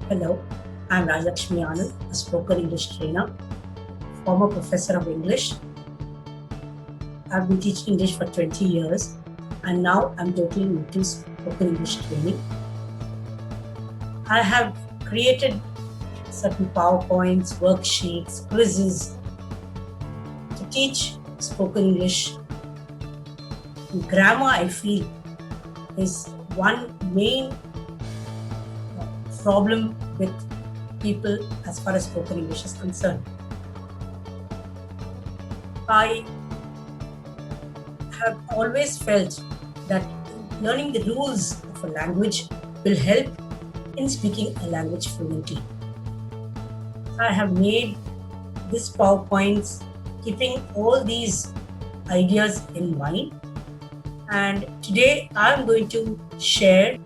Hello, I'm Rajalakshmi Anand, a spoken English trainer, former professor of English. I've been teaching English for 20 years and now I'm totally into spoken English training. I have created certain PowerPoints, worksheets, quizzes to teach spoken English. Grammar, I feel, is one main problem with people as far as spoken English is concerned. I have always felt that learning the rules of a language will help in speaking a language fluently. I have made this PowerPoints keeping all these ideas in mind, and today I am going to share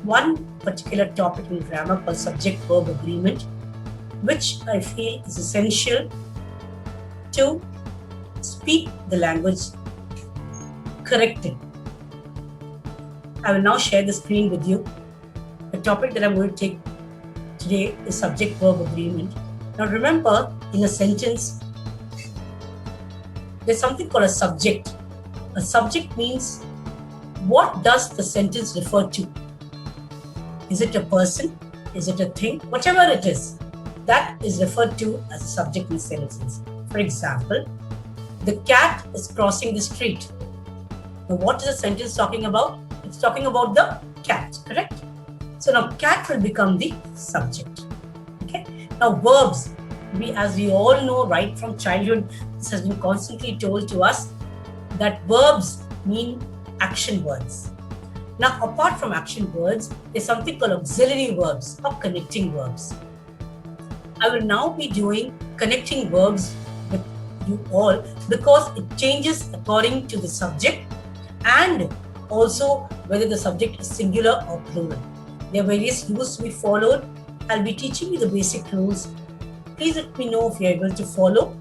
one particular topic in grammar called subject-verb agreement, which I feel is essential to speak the language correctly. I will now share the screen with you. The topic that I'm going to take today is subject-verb agreement. Now remember, in a sentence, there's something called a subject. A subject means what does the sentence refer to? Is it a person? Is it a thing? Whatever it is, that is referred to as a subject in a sentence. For example, the cat is crossing the street. Now, what is the sentence talking about? It's talking about the cat, correct? So now cat will become the subject. Okay. Now verbs, as we all know right from childhood, this has been constantly told to us that verbs mean action words. Now, apart from action words, there's something called auxiliary verbs or connecting verbs. I will now be doing connecting verbs with you all because it changes according to the subject and also whether the subject is singular or plural. There are various rules to be followed. I'll be teaching you the basic rules. Please let me know if you're able to follow,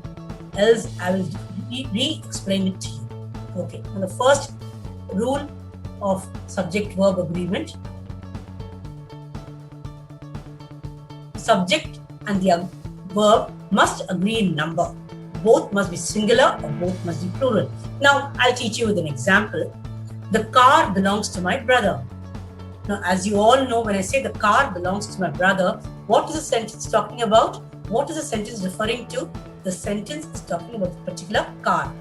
else I will re-explain it to you. Okay, now the first rule of subject-verb agreement. Subject and the verb must agree in number. Both must be singular or both must be plural. Now, I'll teach you with an example. The car belongs to my brother. Now, as you all know, when I say the car belongs to my brother, what is the sentence talking about? What is the sentence referring to? The sentence is talking about the particular car.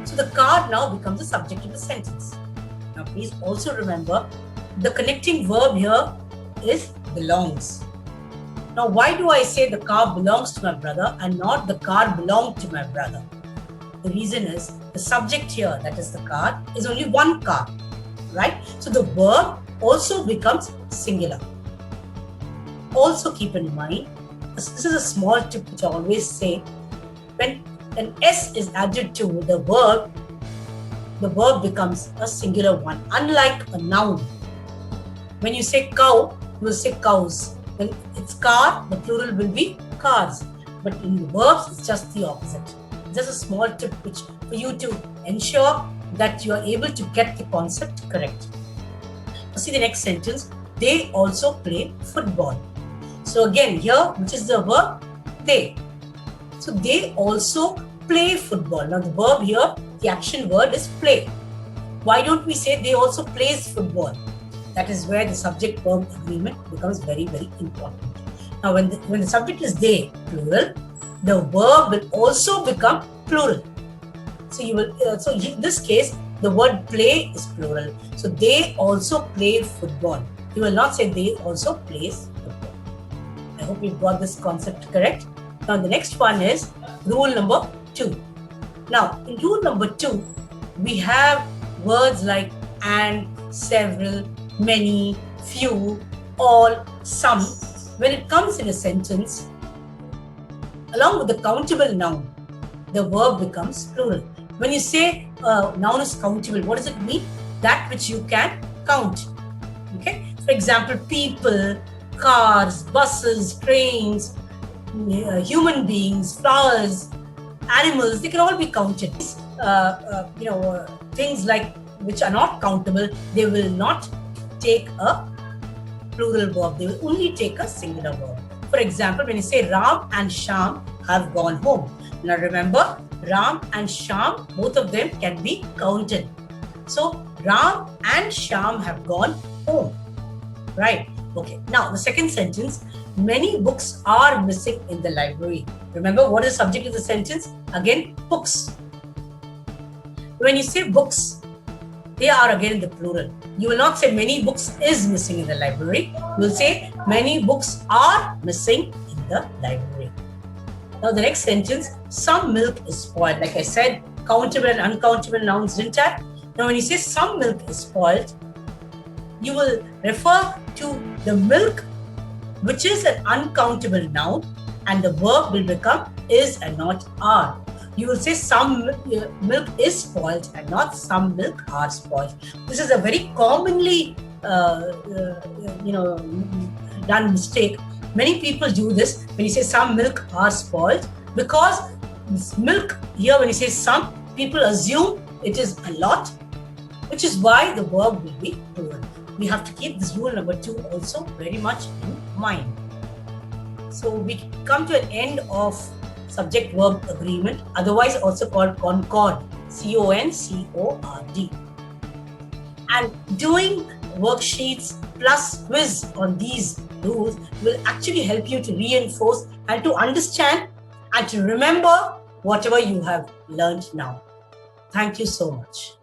So the car now becomes the subject of the sentence. Now please also remember the connecting verb here is belongs. Now why do I say the car belongs to my brother and not the car belonged to my brother? The reason is the subject here, that is the car, is only one car, right? So the verb also becomes singular. Also keep in mind, this is a small tip which I always say, when an S is added to the verb becomes a singular one, unlike a noun. When you say cow, you will say cows. When it's car, the plural will be cars. But in verbs, it's just the opposite. Just a small tip which for you to ensure that you are able to get the concept correct. Now see the next sentence. They also play football. So again, here, which is the verb? They. So they also play football. Now the verb here, the action word is play. Why don't we say they also plays football? That is where the subject-verb agreement becomes very, very important. Now when the subject is they, plural, the verb will also become plural. So in this case, the word play is plural. So they also play football. You will not say they also plays football. I hope you've got this concept correct. Now the next one is rule number 2. Now in rule number 2, we have words like and, several, many, few, all, some. When it comes in a sentence, along with the countable noun, the verb becomes plural. When you say noun is countable, what does it mean? That which you can count. Okay. For example, people, cars, buses, trains, human beings, flowers, animals, they can all be counted. Things like which are not countable, they will not take a plural verb. They will only take a singular verb. For example, when you say Ram and Sham have gone home. Now remember, Ram and Sham, both of them can be counted. So Ram and Sham have gone home. Right? Okay. Now the second sentence, many books are missing in the library. Remember, what is the subject of the sentence? Again, books. When you say books, they are again in the plural. You will not say many books is missing in the library. You will say many books are missing in the library. Now the next sentence, some milk is spoiled. Like I said, countable and uncountable nouns didn't I? Now when you say some milk is spoiled, you will refer to the milk, which is an uncountable noun, and the verb will become is and not are. You will say some milk is spoiled and not some milk are spoiled. This is a very commonly done mistake. Many people do this when you say some milk are spoiled, because milk here, when you say some, people assume it is a lot, which is why the verb will be plural. We have to keep this rule number 2 also very much in mind. So we come to an end of subject-verb agreement, otherwise also called concord, C-O-N-C-O-R-D. And doing worksheets plus quiz on these rules will actually help you to reinforce and to understand and to remember whatever you have learned now. Thank you so much.